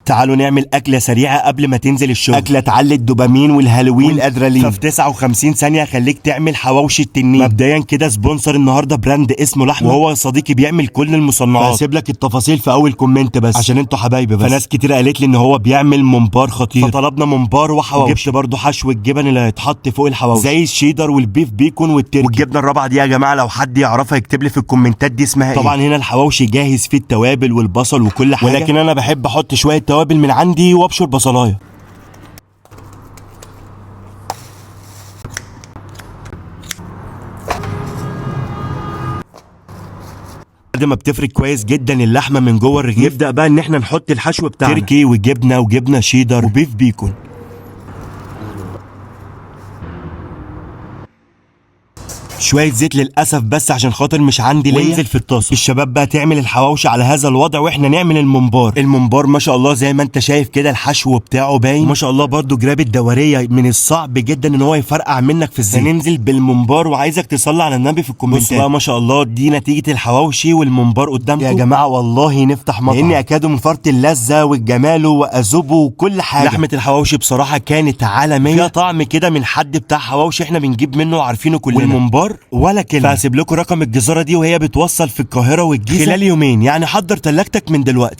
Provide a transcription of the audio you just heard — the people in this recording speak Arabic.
تعالوا نعمل اكله سريعه قبل ما تنزل الشغل، اكله تعلي الدوبامين والهالوين والادرينالين. ففي 59 ثانيه هخليك تعمل حواوشي التنين. مبدئيا كده سبونسر النهارده براند اسمه لحمه، وهو صديقي بيعمل كل المصنعات. هسيب لك التفاصيل في اول كومنت بس عشان انتوا حبايبي بس. فناس كتير قالت لي ان هو بيعمل ممبار خطير، فطلبنا ممبار وحواوشي. جبت برضو حشو الجبن اللي هيتحط فوق الحواوشي زي الشيدر والبيف بيكون والتركي. والجبنه الرابعه دي يا جماعه لو حد يعرفها يكتب لي في الكومنتات دي اسمها ايه. طبعا هنا الحواوشي جاهز فيه التوابل والبصل وكل حاجه، ولكن انا بحب احط شويه توابل من عندي وابشر بصلايه. بعد ما بتفرك كويس جدا اللحمه من جوه الرغيف، نبدا بقى ان احنا نحط الحشو بتاعنا، تركي وجبنه وجبنه شيدر وبيف بيكون. شويه زيت للاسف بس عشان خاطر مش عندي ليا، وانزل في الطاسه. الشباب بقى تعمل الحواوشي على هذا الوضع واحنا نعمل الممبار. الممبار ما شاء الله زي ما انت شايف كده الحشو بتاعه باين ما شاء الله. برده جراب الدوريه من الصعب جدا ان هو يفرقع منك في الزيت. هننزل بالممبار وعايزك تصلي على النبي في الكومنتات. بص بقى ما شاء الله دي نتيجه الحواوشي والممبار قدامكم يا جماعه. والله نفتح مطعم، لاني اكاد من فرط اللذه والجمال واذوبه وكل حاجه. لحمه الحواوشي بصراحه كانت عالميه، فيها طعم كده من حد بتاع حواوشي احنا بنجيب منه وعارفينه كلنا. والممبار ولا كلمه. فهسيب لكم رقم الجزاره دي وهي بتوصل في القاهره والجيزه خلال يومين، يعني حضر تلاجتك من دلوقتي.